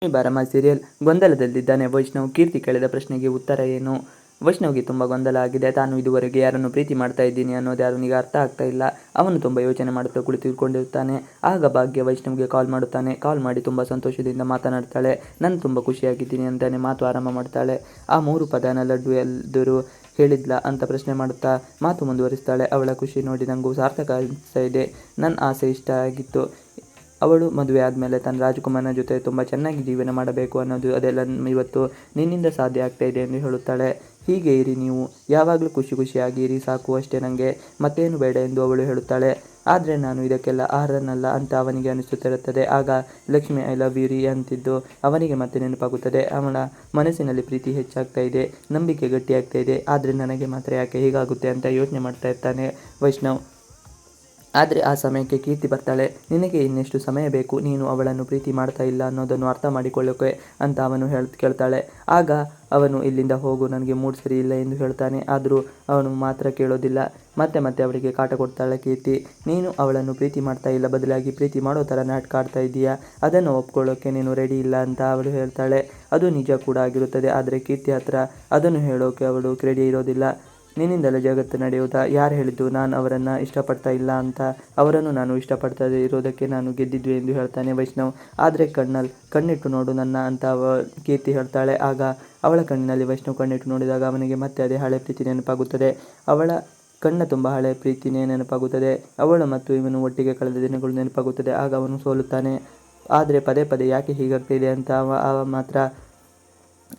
ಬಾರಮ್ಮ ಸೀರಿಯಲ್ ಗೊಂದಲದಲ್ಲಿದ್ದಾನೆ ವೈಷ್ಣವ್. ಕೀರ್ತಿ ಕೇಳಿದ ಪ್ರಶ್ನೆಗೆ ಉತ್ತರ ಏನು? ವೈಷ್ಣವ್ಗೆ ತುಂಬ ಗೊಂದಲ ಆಗಿದೆ. ತಾನು ಇದುವರೆಗೆ ಯಾರನ್ನು ಪ್ರೀತಿ ಮಾಡ್ತಾ ಇದ್ದೀನಿ ಅನ್ನೋದು ಅವನಿಗೆ ಅರ್ಥ ಆಗ್ತಾ ಇಲ್ಲ. ಅವನು ತುಂಬ ಯೋಚನೆ ಮಾಡುತ್ತಾ ಕುಳಿತುಕೊಂಡಿರುತ್ತಾನೆ. ಆಗ ಭಾಗ್ಯ ವೈಷ್ಣವ್ಗೆ ಕಾಲ್ ಮಾಡುತ್ತಾನೆ. ಕಾಲ್ ಮಾಡಿ ತುಂಬ ಸಂತೋಷದಿಂದ ಮಾತನಾಡ್ತಾಳೆ. ನಾನು ತುಂಬ ಖುಷಿಯಾಗಿದ್ದೀನಿ ಅಂತಾನೆ ಮಾತು ಆರಂಭ ಮಾಡ್ತಾಳೆ. ಆ 3 ಪದನ ಲಡ್ಡು ಎಲ್ದರೂ ಹೇಳಿದ್ಲ ಅಂತ ಪ್ರಶ್ನೆ ಮಾಡುತ್ತಾ ಮಾತು ಮುಂದುವರಿಸ್ತಾಳೆ. ಅವಳ ಖುಷಿ ನೋಡಿ ನನಗೂ ಸಾರ್ಥಕ ಅನಿಸ್ತಾ ಇದೆ. ನನ್ನ ಆಸೆ ಇಷ್ಟ ಆಗಿತ್ತು. ಅವಳು ಮದುವೆ ಆದಮೇಲೆ ತನ್ನ ರಾಜಕುಮಾರನ ಜೊತೆ ತುಂಬ ಚೆನ್ನಾಗಿ ಜೀವನ ಮಾಡಬೇಕು ಅನ್ನೋದು, ಅದೆಲ್ಲ ಇವತ್ತು ನಿನ್ನಿಂದ ಸಾಧ್ಯ ಆಗ್ತಾ ಇದೆ ಎಂದು ಹೇಳುತ್ತಾಳೆ. ಹೀಗೆ ಇರಿ, ನೀವು ಯಾವಾಗಲೂ ಖುಷಿ ಖುಷಿಯಾಗಿ ಇರಿ ಸಾಕು, ಅಷ್ಟೇ, ನನಗೆ ಮತ್ತೇನು ಬೇಡ ಎಂದು ಅವಳು ಹೇಳುತ್ತಾಳೆ. ಆದರೆ ನಾನು ಇದಕ್ಕೆಲ್ಲ ಅರ್ಹನಲ್ಲ ಅಂತ ಅವನಿಗೆ ಅನಿಸುತ್ತಿರುತ್ತದೆ. ಆಗ ಲಕ್ಷ್ಮಿ ಐ ಲವ್ ಯು ರೀ ಅಂತಿದ್ದು ಅವನಿಗೆ ಮತ್ತೆ ನೆನಪಾಗುತ್ತದೆ. ಅವಳ ಮನಸ್ಸಿನಲ್ಲಿ ಪ್ರೀತಿ ಹೆಚ್ಚಾಗ್ತಾ ಇದೆ, ನಂಬಿಕೆ ಗಟ್ಟಿಯಾಗ್ತಾ ಇದೆ. ಆದರೆ ನನಗೆ ಮಾತ್ರ ಯಾಕೆ ಹೀಗಾಗುತ್ತೆ ಅಂತ ಯೋಚನೆ ಮಾಡ್ತಾ ಇರ್ತಾನೆ ವೈಷ್ಣವ್. ಆದರೆ ಆ ಸಮಯಕ್ಕೆ ಕೀರ್ತಿ ಬರ್ತಾಳೆ. ನಿನಗೆ ಇನ್ನೆಷ್ಟು ಸಮಯ ಬೇಕು? ನೀನು ಅವಳನ್ನು ಪ್ರೀತಿ ಮಾಡ್ತಾ ಇಲ್ಲ ಅನ್ನೋದನ್ನು ಅರ್ಥ ಮಾಡಿಕೊಳ್ಳೋಕೆ ಅಂತ ಅವನು ಕೇಳ್ತಾಳೆ. ಆಗ ಅವನು ಇಲ್ಲಿಂದ ಹೋಗು, ನನಗೆ ಮೂಡ್ ಸರಿ ಇಲ್ಲ ಎಂದು ಹೇಳ್ತಾನೆ. ಆದರೂ ಅವನು ಮಾತ್ರ ಕೇಳೋದಿಲ್ಲ. ಮತ್ತೆ ಮತ್ತೆ ಅವಳಿಗೆ ಕಾಟ ಕೊಡ್ತಾಳೆ ಕೀರ್ತಿ. ನೀನು ಅವಳನ್ನು ಪ್ರೀತಿ ಮಾಡ್ತಾ ಇಲ್ಲ, ಬದಲಾಗಿ ಪ್ರೀತಿ ಮಾಡೋ ಥರ ನಾಟಕ ಆಡ್ತಾ ಇದೀಯಾ. ಅದನ್ನು ಒಪ್ಕೊಳ್ಳೋಕೆ ನೀನು ರೆಡಿ ಇಲ್ಲ ಅಂತ ಅವಳು ಹೇಳ್ತಾಳೆ. ಅದು ನಿಜ ಕೂಡ ಆಗಿರುತ್ತದೆ. ಆದರೆ ಕೀರ್ತಿ ಹತ್ರ ಅದನ್ನು ಹೇಳೋಕೆ ಅವಳು ರೆಡಿ ಇರೋದಿಲ್ಲ. ನಿನ್ನಿಂದಲೇ ಜಗತ್ತು ನಡೆಯುವುದಾ? ಯಾರು ಹೇಳಿದ್ದು ನಾನು ಅವರನ್ನು ಇಷ್ಟಪಡ್ತಾ ಇಲ್ಲ ಅಂತ? ಅವರನ್ನು ನಾನು ಇಷ್ಟಪಡ್ತಾ ಇರೋದಕ್ಕೆ ನಾನು ಗೆದ್ದಿದ್ದು ಎಂದು ಹೇಳ್ತಾನೆ ವೈಷ್ಣವ್. ಆದರೆ ಕಣ್ಣಿಟ್ಟು ನೋಡು ನನ್ನ ಅಂತ ಕೀರ್ತಿ ಹೇಳ್ತಾಳೆ. ಆಗ ಅವಳ ಕಣ್ಣಿನಲ್ಲಿ ವೈಷ್ಣವ್ ಕಣ್ಣಿಟ್ಟು ನೋಡಿದಾಗ ಅವನಿಗೆ ಮತ್ತೆ ಅದೇ ಹಳೆ ಪ್ರೀತಿ ನೆನಪಾಗುತ್ತದೆ. ಅವಳ ಕಣ್ಣ ತುಂಬ ಹಳೆ ಪ್ರೀತಿನೇ ನೆನಪಾಗುತ್ತದೆ. ಅವಳು ಮತ್ತು ಇವನು ಒಟ್ಟಿಗೆ ಕಳೆದ ದಿನಗಳು ನೆನಪಾಗುತ್ತದೆ. ಆಗ ಅವನು ಸೋಲುತ್ತಾನೆ. ಆದರೆ ಪದೇ ಪದೇ ಯಾಕೆ ಹೀಗಾಗ್ತಿದೆ ಅಂತ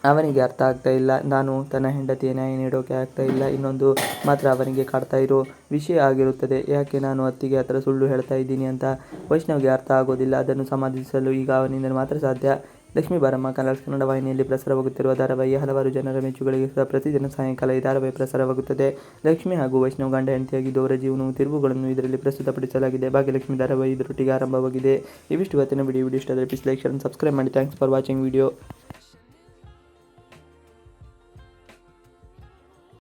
ಅವನಿಗೆ ಅರ್ಥ ಆಗ್ತಾ ಇಲ್ಲ. ನಾನು ತನ್ನ ಹೆಂಡತಿಯ ನ್ಯಾಯ ನೀಡೋಕೆ ಆಗ್ತಾ ಇಲ್ಲ. ಇನ್ನೊಂದು ಮಾತ್ರ ಅವನಿಗೆ ಕಾಡ್ತಾ ಇರೋ ವಿಷಯ ಆಗಿರುತ್ತದೆ. ಯಾಕೆ ನಾನು ಅತ್ತಿಗೆ ಹತ್ರ ಸುಳ್ಳು ಹೇಳ್ತಾ ಇದ್ದೀನಿ ಅಂತ ವೈಷ್ಣವ್ಗೆ ಅರ್ಥ ಆಗೋದಿಲ್ಲ. ಅದನ್ನು ಸಮಾಧಿಸಲು ಈಗ ಅವನಿಂದ ಮಾತ್ರ ಸಾಧ್ಯ. ಲಕ್ಷ್ಮೀ ಬಾರಮ್ಮ ಕನ್ನಡ ವಾಹಿನಿಯಲ್ಲಿ ಪ್ರಸಾರವಾಗುತ್ತಿರುವ ಧಾರಾವಾಹಿ. ಹಲವಾರು ಜನರ ಮೆಚ್ಚುಗೆಗಳಿಗೆ ಪ್ರತಿದಿನ ಸಾಯಂಕಾಲ ಈ ಧಾರಾವಾಹಿ ಪ್ರಸಾರವಾಗುತ್ತದೆ. ಲಕ್ಷ್ಮಿ ಹಾಗೂ ವೈಷ್ಣವ್ ಗಂಡ ಹೆಂಡತಿಯಾಗಿದ್ದು ಅವರ ಜೀವನವು ತಿರುವುಗಳನ್ನು ಇದರಲ್ಲಿ ಪ್ರಸ್ತುತಪಡಿಸಲಾಗಿದೆ. ಭಾಗ್ಯಲಕ್ಷ್ಮಿ ಧಾರಾವಾಹಿ ಇದರೊಟ್ಟಿಗೆ ಆರಂಭವಾಗಿದೆ. ಇವಿಷ್ಟು ಇವತ್ತಿನ ವಿಡಿಯೋ ಇಷ್ಟ ಆದರೆ ಪ್ಲೀಸ್ ಲೈಕ್, ಶೇರ್, ಸಬ್ಸ್ಕ್ರೈಬ್ ಮಾಡಿ. Thanks for watching video.